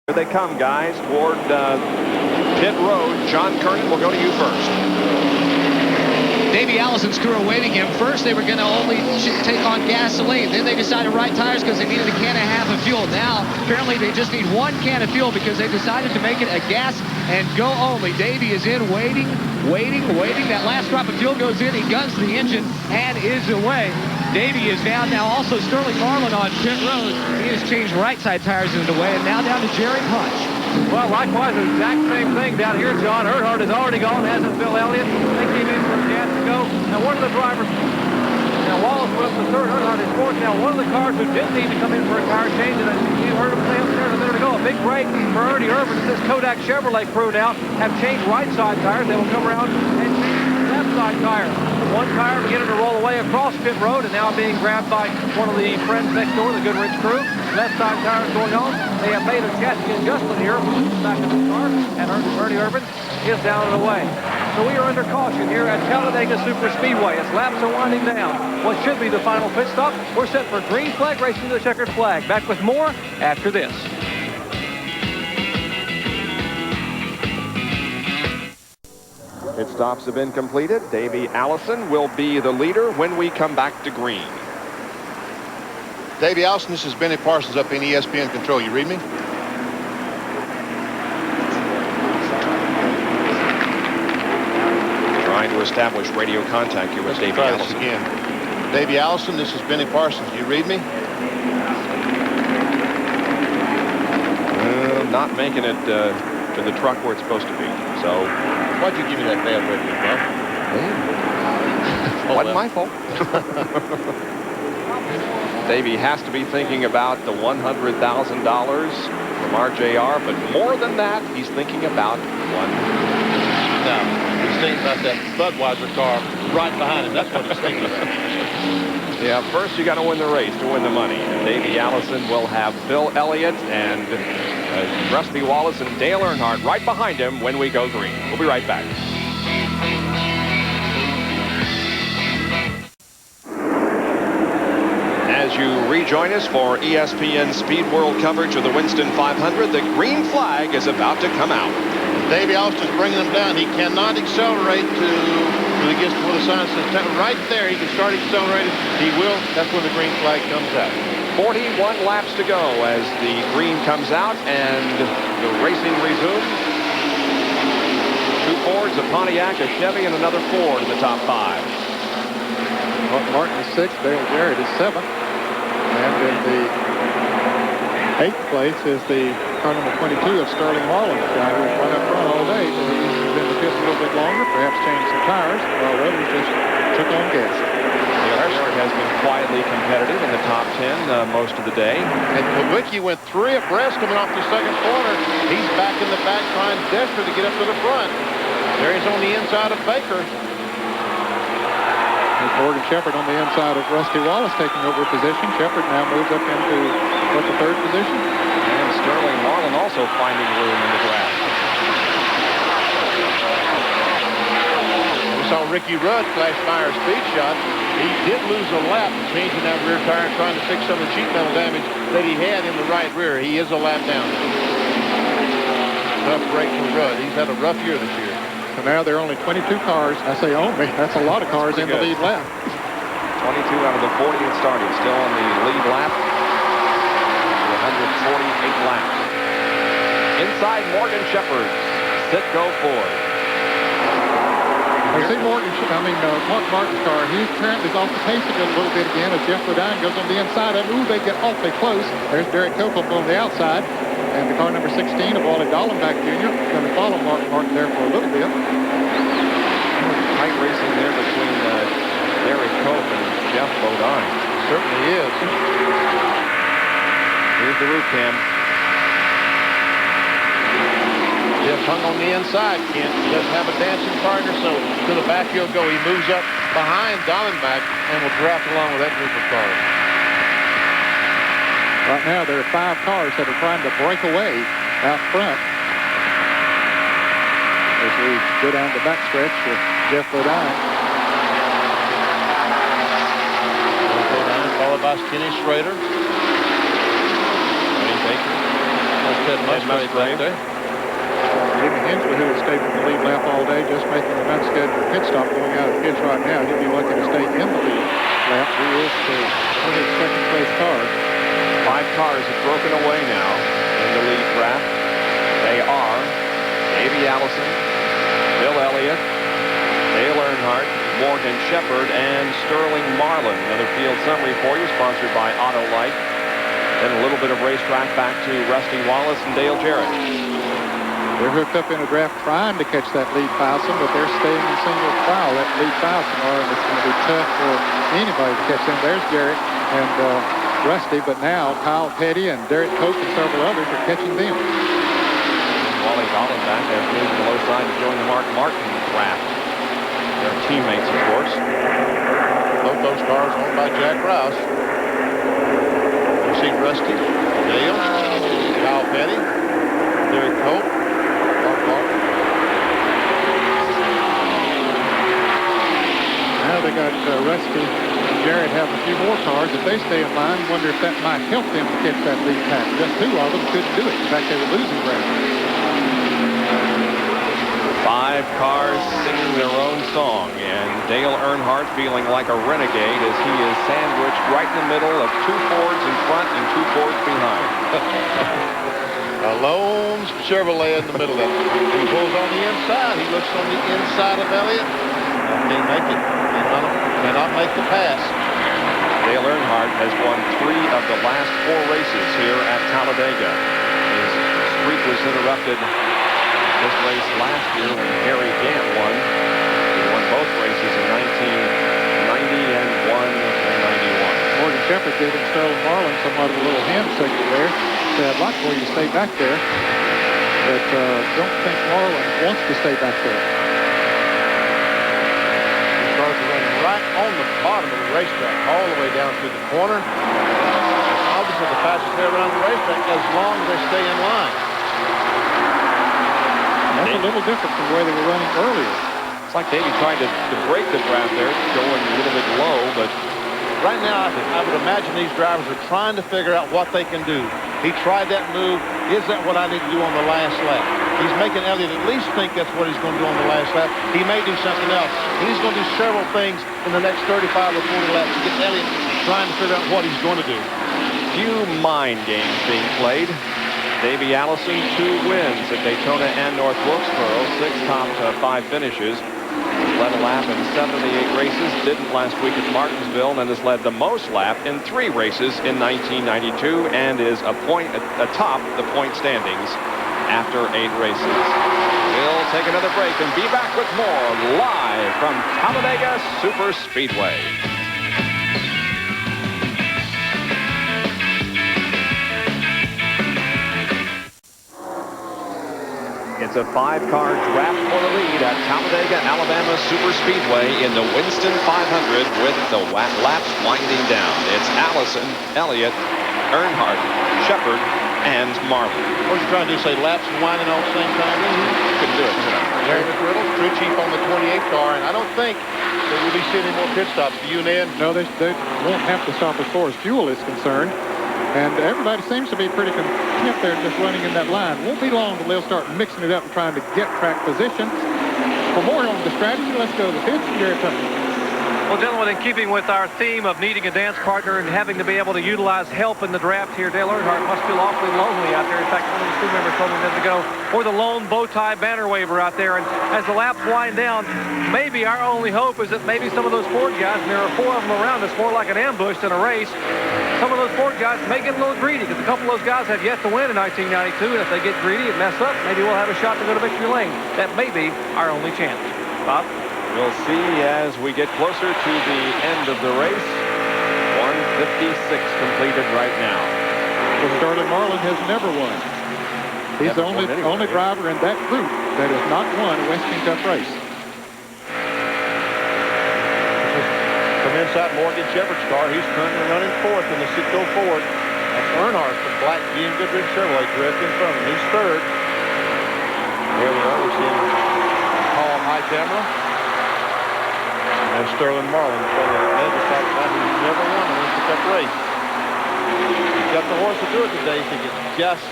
Here they come, guys, toward pit road. John Kernan, we'll go to you first. Davey Allison's crew awaiting him. First, they were going to only take on gasoline. Then they decided to ride tires because they needed a can and a half of fuel. Now, apparently, they just need 1 can of fuel because they decided to make it a gas and go only. Davey is in, waiting. That last drop of fuel goes in. He guns to the engine and is away. Davey is down now. Also, Sterling Marlin on pit road. He has changed right side tires into the way, and now down to Jerry Punch. Well, likewise, the exact same thing down here, John. Earnhardt is already gone, as is Bill Elliott. They came in for a gas to go. Now, one of the drivers, now Wallace went up to third, Earnhardt is fourth. Now, one of the cars who did need to come in for a tire change, and you heard him say upstairs a minute ago, a big break for Ernie Irvin. This Kodak Chevrolet crew now have changed right side tires. They will come around and change left side tire. One tire beginning to roll away across pit road and now being grabbed by one of the friends next door, the Goodrich crew. Left side tire is going on. They have made a chassis adjustment here back in the car, and Ernie Irvin is down and away. So we are under caution here at Talladega Superspeedway. As laps are winding down, what should be the final pit stop. We're set for green flag racing to the checkered flag. Back with more after this. Pit stops have been completed. Davey Allison will be the leader when we come back to green. Davey Allison, this is Benny Parsons up in ESPN Control. You read me? Trying to establish radio contact here with Davey Allison. Again. Davey Allison, this is Benny Parsons. You read me? Not making it to the truck where it's supposed to be. So why'd you give me that bad radio, Bob? Wasn't my fault. Davey has to be thinking about the $100,000 from RJR, but more than that, he's thinking about one. No, he's thinking about that Budweiser car right behind him. That's what he's thinking about. Yeah, first you got to win the race to win the money. And Davey Allison will have Bill Elliott and Rusty Wallace and Dale Earnhardt right behind him when we go green. We'll be right back. As you rejoin us for ESPN Speed World coverage of the Winston 500, the green flag is about to come out. Davey Allison's bringing him down. He cannot accelerate till he gets to where the sign says right there. He can start accelerating. He will. That's when the green flag comes out. 41 laps to go as the green comes out and the racing resumes. 2 Fords, a Pontiac, a Chevy, and another Ford in the top 5. Martin is 6th. Dale Jarrett is 7th. And in the 8th place is the car number 22 of Sterling Marlin, the guy who's run up front all day. So he's been in the pits a little bit longer, perhaps changed some tires, while others just took on gas. Jarrett has been quietly competitive in the top 10 most of the day. And Kowicki went 3 abreast coming off the second corner. He's back in the back trying desperate to get up to the front. There he's on the inside of Baker. Morgan Shepherd on the inside of Rusty Wallace taking over position. Shepherd now moves up into the 3rd position. And Sterling Marlin also finding room in the draft. We saw Ricky Rudd flash fire a speed shot. He did lose a lap changing that rear tire and trying to fix some of the sheet metal damage that he had in the right rear. He is a lap down. Tough break for Rudd. He's had a rough year this year. So now there are only 22 cars. I say only. That's a lot of cars in the lead lap. 22 out of the 40 that started. Still on the lead lap. 148 laps. Inside Morgan Shepherd. Sit-go Ford. I see Mark Martin's car. He apparently is off the pace a little bit again as Jeff Ledine goes on the inside of him. Ooh, they get awfully close. There's Derek Copeland on the outside. And the car number 16 of Wally Dallenbach Jr. is going to follow Mark Martin there for a little bit. Tight racing there between Derek Cope and Jeff Bodine. Certainly is. Here's the roof cam. Jeff hung on the inside. Kent doesn't have a dancing partner, so to the back he'll go. He moves up behind Dallenbach and will draft along with that group of cars. Right now, there are 5 cars that are trying to break away out front. As we go down the backstretch with Jeff Ledine. Followed by Kenny Schrader. Wayne Baker. Ted Musgrave back there. Jimmy Hensley, who has stayed with the lead lap all day, just making an unscheduled pit stop going out of pits right now. He'll be lucky to stay in the lead lap. He is the second place car. 5 cars have broken away now in the lead draft. They are Davey Allison, Bill Elliott, Dale Earnhardt, Morgan Shepherd, and Sterling Marlin. Another field summary for you, sponsored by Autolite. Then a little bit of racetrack back to Rusty Wallace and Dale Jarrett. They're hooked up in a draft trying to catch that lead Fowson, but they're staying in single file. That lead Fowson are, and it's going to be tough for anybody to catch them. There's Jarrett and Rusty, but now Kyle Petty and Derek Cope and several others are catching them. Wally Hollenbach has moved to the low side to join the Mark Martin draft. Their teammates, of course. Both those cars owned by Jack Rouse. You see Rusty, Dale, Kyle Petty, Derek Cope, Mark Martin. Now they got Rusty and Jarrett have a few more cars. If they stay in line, wonder if that might help them to catch that lead pack. Just 2 of them couldn't do it. In fact, they were losing ground. 5 cars singing their own song, and Dale Earnhardt feeling like a renegade as he is sandwiched right in the middle of 2 Fords in front and 2 Fords behind. A lone Chevrolet in the middle of it. He pulls on the inside. He looks on the inside of Elliott. Can't make it. Cannot make the pass. Dale Earnhardt has won 3 of the last 4 races here at Talladega. His streak was interrupted this race last year when Harry Gant won. He won both races in 1990 and won in 91. Morgan Shepherd gave Sterling Marlin somewhat of a little hand signal there. Said, I'd like for you to stay back there, but don't think Marlin wants to stay back there. The cars are running right on the bottom of the racetrack, all the way down to the corner. Obviously, the fastest way around the racetrack as long as they stay in line. That's a little different from where they were running earlier. It's like Davey tried to break the draft there, going a little bit low, but right now, I would imagine these drivers are trying to figure out what they can do. He tried that move. Is that what I need to do on the last lap? He's making Elliott at least think that's what he's going to do on the last lap. He may do something else. He's going to do several things in the next 35 or 40 laps to get Elliott trying to figure out what he's going to do. few mind games being played. Davey Allison, 2 wins at Daytona and North Wilkesboro, 6 top 5 finishes. Led a lap in 7 of the 8 races, didn't last week at Martinsville, and has led the most lap in 3 races in 1992, and is a point atop the point standings after 8 races. We'll take another break and be back with more live from Talladega Superspeedway. It's a 5-car draft for the lead at Talladega, Alabama Superspeedway in the Winston 500 with the laps winding down. It's Allison, Elliott, Earnhardt, Shepherd, and Marlin. What are you trying to do, say laps and winding all at the same time? Couldn't do it. Larry McRiddle, crew chief on the 28 car, and I don't think that we'll be seeing any more pit stops. Do you, Ned? No, they won't have to stop as far as fuel is concerned. And everybody seems to be pretty content there just running in that line. Won't be long until they'll start mixing it up and trying to get track position. For more on the strategy, let's go to the pits and Garrett Tucker. Well, gentlemen, in keeping with our theme of needing a dance partner and having to be able to utilize help in the draft here, Dale Earnhardt must feel awfully lonely out there. In fact, one of his crew members told me a minute ago, or the lone bow tie banner waver out there. And as the laps wind down, maybe our only hope is that maybe some of those Ford guys, and there are 4 of them around us, more like an ambush than a race, some of those Ford guys may get a little greedy, because a couple of those guys have yet to win in 1992, and if they get greedy and mess up, maybe we'll have a shot to go to victory lane. That may be our only chance. Bob? We'll see as we get closer to the end of the race. 156 completed right now. Well, Sterling Marlin has never won. He's the only driver in that group that has not won a Western Cup race. From inside Morgan Shepherd's car, he's currently running 4th in the Citgo Ford. That's Earnhardt from Black G and Goodrich Chevrolet direct in front of him. He's 3rd. There we are. We're seeing Paul high camera. And Sterling Marlin, Ned was talking about, who's never won a Winston Cup race. He's got the horse to do it today if he can just